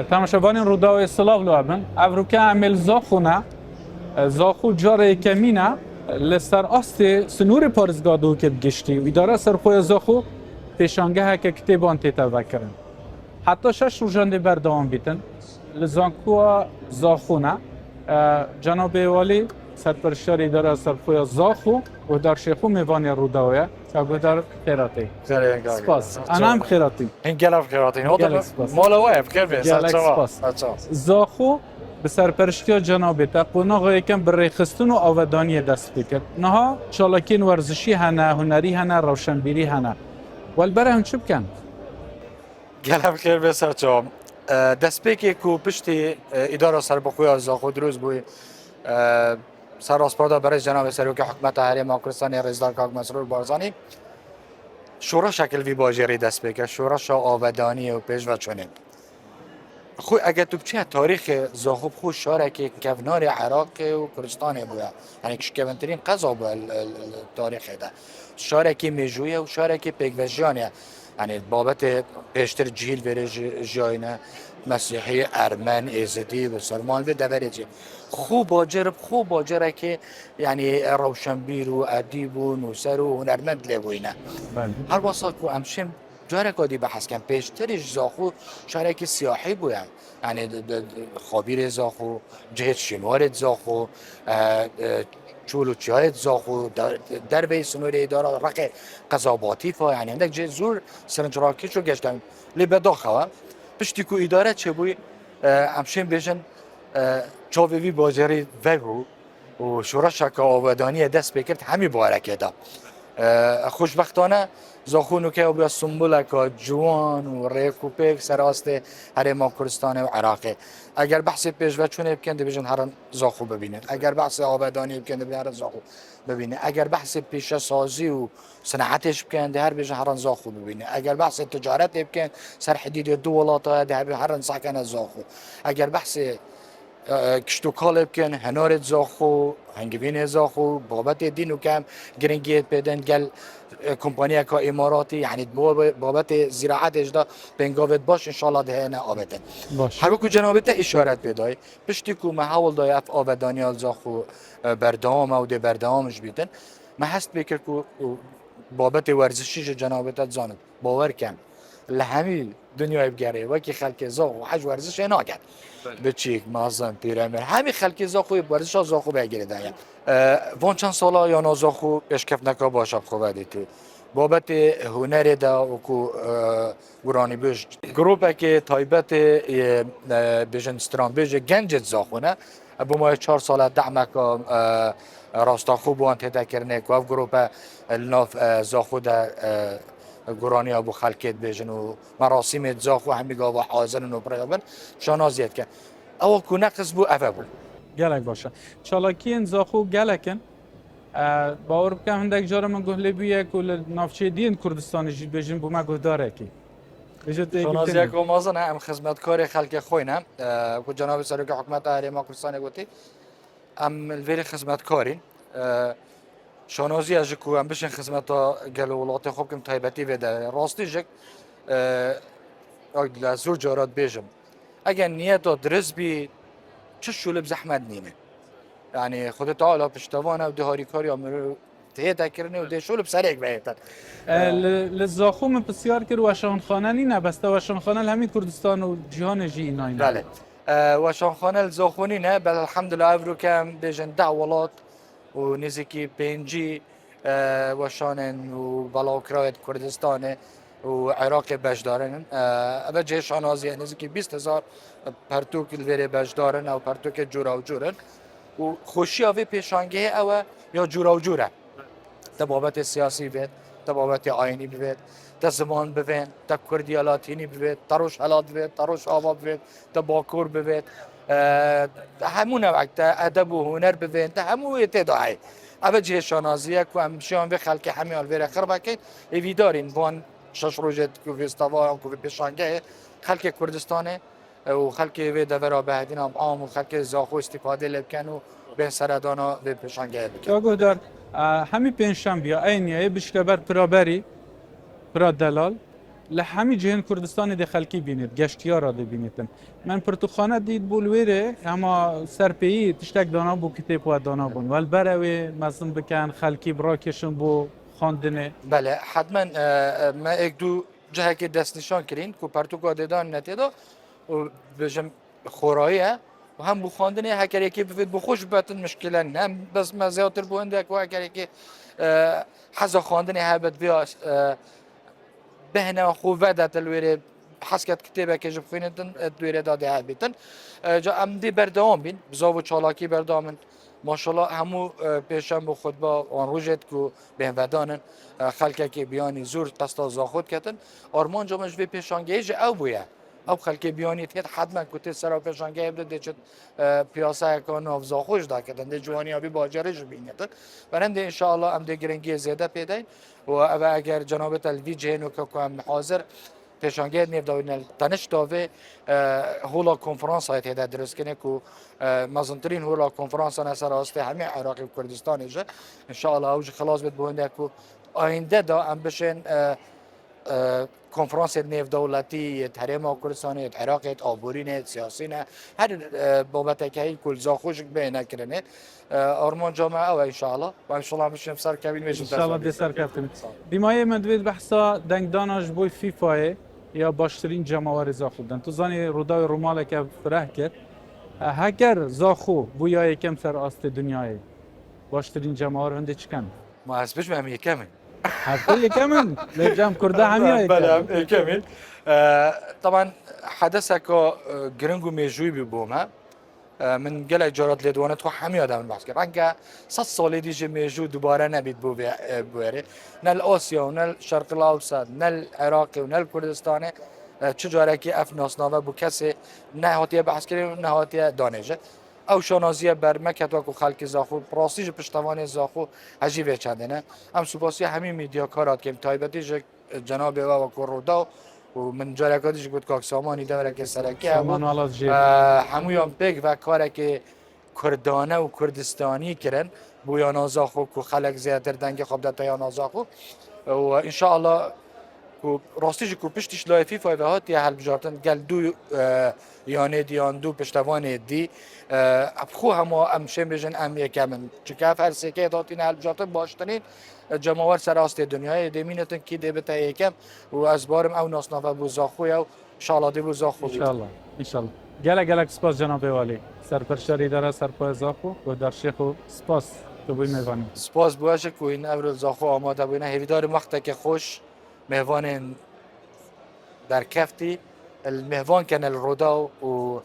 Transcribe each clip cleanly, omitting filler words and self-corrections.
تماشاوان رودای سلاو لعبن افروکه عمل زاخونه زاخو جاره کمینه لسر آست سنور پارزگادو که بگشتی و اداره سرخوی زاخو پیشانگه که کتیبان تیتا بکرن حتی 6 روزانده بردوام بیتن لزانکو زاخونه جناب والی سرپرستار اداره سرخوی زاخو و در شیخو میوان روداویه که در خیراتی سپاس انا هم خیراتی این گلف خیراتی گلک سپاس. مال وایف کرد گلک سپاس. زاخو به سرپرستی جناب تا قوناغ یکم برای خستون و آودانی دست بکرد نها چالاکین ورزشی هنه هنری هنه روشنبیری هنه والبره هم چه بکن؟ گلف خیر به سرچام دست پیکی کو پشتی اداره سربخوی زاخو دروز بوی سراسپادا برای جناب سروک حکمت حریم کردستان رزدار کاک مسرور بارزانی شورا شکل وی باجری دست بکرد شورا شا آودانی و پیش و چونین خو اگه تو بچه تاریخ زاخوب خو شاره که کفنار عراق و کردستان بوده یعنی کشکونترین قضا بوده تاریخ ده شاره که میجویه و شاره که پیگوشیانه یعنی بابت پیشتر جیل بره جاینا مسیحی ارمن ازدی و سلمان و دورجی خوب باجره که یعنی روشنبیر و ادیب و نوسر و هنرمند لبوینه هر واسه کو امشم جاره کادی بحث کن پیشترش زاخو شارک سیاحی بوده یعنی خابیر زاخو جهت شنوارت زاخو چولوچیایت زاخو در به سنور اداره رق قضاباتی فا یعنی عندك جه زور سرنجراکی شو گشتن لی بداخوه پشتی کو اداره چه بوی امشین بیشن چاوی باجری وگو و شورا شکا آبادانی دست بکرد همی بارکه دا خوشبختانه زاخونو که بیا سنبوله که جوان و ریکوپیک سراست حریم کردستان و عراقه اگر بحث پیشوا چونه بکنده بیشن هر زاخو ببینه اگر بحث آبادانی بکنده بیشن هر زاخو ببینه اگر بحث پیشه سازی و صنعتش بکنده هر بیشن هر زاخو ببینه اگر بحث تجارت بکن سر حدید دو ولاتا ده هر ساکن زاخو اگر بحث کشتو کال بکن هنارت زاخو هنگوین زاخو بابت دین و کم گرنگیت بدن گل کمپانیا که اماراتی یعنی بابت زراعت اجدا بنگاوت باش انشالله ده نه آبدن باش هر کو جنابت اشارت بدای پشتی کو محاول دای اف آبدانی زاخو بردام او ده بردامش بیدن ما هست بکر کو بابت ورزشی جنابت زاند باور کن لهمی دنیای بگره و کی خلک زاخ و حج ورزش ناگد بچیک مازن پیرامر همین خلک زاخو ورزش زاخو بگیره دایم وان چند سالا یا نازاخو اشکف نکا باشه خوبه دیتی بابت هنر دا و کو ورانی بیش گروپه که تایبت بیشن استران بیش گنج زاخونه ابو ما 4 سال دعمک راستا خوب وان تدا کرنه کو گروپه الناف زاخو دا گرانی ابو خلکت بیشن و مراسم زاخو همی گاو حاضرن و برابر شانازیت کن او کو نقص بو افبو گلک باشه چالاکی این زاخو گلکن باور بکن هندک جاره من گهلی بیه کل نافچه دین کردستان جی بیشن بو ما گه داره کی شانازی کو مازن هم خدمتکار خلک خوینم کو جناب سروک حکومت حریم کردستان گوتی ام الویل خدمتکارین شانازی از کو هم بشن خدمتا گل ولات خوب کم تایبتی بده راستی جک اگه زور جارات بیشم اگر نیت درست بی چه شلب زحمت نینه یعنی خود تعالی پشتوانه و دهاری کاری امر تهیه کرنه و ده شلب سریع بهتر لزاخو من بسیار کرد وشان خانه نی نبسته وشان خانه همین کردستان و جهان جی اینای بله وشان خانه زاخونی نه بل الحمدلله افرو کم بیشن دعوالات و نزدیکی پنجی وشان و بلاکرایت کردستان و عراق باش دارن اول جهش آنازی نزدیکی 20,000 پرتوک الوری باش دارن او پرتوک جورا و جورن و خوشی آوی پیشانگه او یا جورا و جوره تا بابت سیاسی بید تا بابت آینی بید تا زمان بید تا کردیالاتینی بید تا روش حالات بید تا روش آبا بید تا باکور بید همون نوع تا ادب و هنر بید تا همون اتداعی اول جهش آنازیه که همشیان به خلک همه الوری خربه کن ایوی دارین وان 6 روزه که استوا که پیشانگه خلک کردستان و خلک و دورا بهدین عام و خلک زاخو استفاده لبکن و به سردانا و پیشانگه بکن. آگاه دار همی پنجشنبه اینیه بشکبر پرابری پرا دلال لحمی جهان کردستان دی خلکی بینید گشتیار را دی بینیدن من پرتوخانه دید بولویره اما سرپیی تشتک دانا بو کتاب و دانا بون ول بروی مزن بکن خلکی براکشن بو خواندنه بله حتما ما یک دو جهه که دست نشان کردین که پرتوکا دیدان نتیدا و بجم خوراییه و هم بو خواندن هکر یکی بفید بخوش باتن مشکل نه هم بس ما زیادتر بو اندک و هکر یکی حزا خواندن هبت بیا بهنا خو ودت الویره حسکت کتابه که جب خوینتن دویره داده هبیتن جا ام دی بردام بین بزاو و چالاکی بردامن ماشاءالله همو پیشم بو خود با آن روزت کو به ودانن خلک که بیانی زور قصد زاخود کتن آرمان جامش به پیشانگیج او بویه او خلک بیانی تیت حتما کتی سرا پیشانگیج بده دیچت پیاسه کن و زاخوش دا کتن دی جوانی آبی باجرش بینیتن برند ان شاء الله ام دی گرنگی زیاده پیداین و اگر جناب تلوی جهنو که کم حاضر پیشانگیر نیف داوین تنش داوه هولا کنفرانس هایت هده درست کنه که مزنترین هولا کنفرانس نسر آسته همه عراقی و کردستان ایجا انشاءالله اوج خلاص بید بونده که آینده دا هم بشن کنفرانس نیف دولتی تحریم کردستان عراق آبورین سیاسی نه هر بابت که کل زاخوش به نکرنه آرمان جامعه او انشاءالله و انشاءالله بشیم سر کبین میشیم انشاءالله دی سر کفتن دیمایه من دوید بحثا دنگداناش بوی فیفای یا باشترین جماوار زاخو دن تو زانی رودای روماله که فرح کرد هگر زاخو بویا یکم سر آست دنیای باشترین جماوار هنده چکن ما حسبش به هم یکمه حتی یکمن لجام کرده همه بله یکمن طبعا حدث که گرنگو میجوی ببومه من قال جارات لدوانه تو همه آدم بحث کرد رنگه 100 سال دیگه میجو دوباره نبید بویره نل آسیا و نل شرق الاوسط نل عراق و نل کردستان چجوره که اف ناسنامه بو کسی نهاتی بحث کرد و نهاتی دانشه او شانازیه بر مکتوا کو خلک زاخو پراستیج پشتوان زاخو عجیبه چندنه هم سپاسی همین میدیا کارات که تایبتی جناب و کورودا و من جارکاتیش بود که سامانی دوره که سرکی همویان پیک و کاری که کردانه و کردستانی کرن بویان زاخو کو خلک زیادتر دنگ خواب داد تایان زاخو و ان شاء الله کو راستیش کو پشتش لایفی فایده یا حل بجارتن گل دو یانه دیان دو پشتوان دی ابخو همو امشم بجن ام یکمن چکاف هر سکه داتین حل بجارتن باشتنین جماور سراست دنیای دمینتن کی دبت یکم و از بارم او ناسنافه بو زاخو یا انشاءالله دی بو زاخو انشاءالله گله سپاس جناب والی سرپرشتر اداره سرپای زاخو و در شیخ سپاس تو بوی میوانی سپاس بواشه کو این امر زاخو آماده بینه هیدار وقت که خوش مهوان در کفتی المهوان کن الرودا و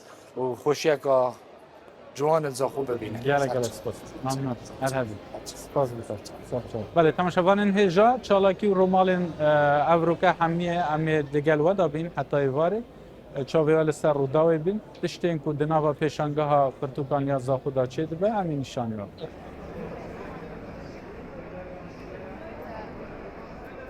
خوشیه که جوان الزاخو ببینه گله سپاس ممنون مرحبا سپاس بسیار بله تماشاوان هجا چالاکی و رومالن اوروکا همیه دگل ودا بین حتی ایواره چاویال سر رودا بین تشتین کو دناوا پیشانگاه پرتوکانیا زاخو دا چه دبه همین نشانی را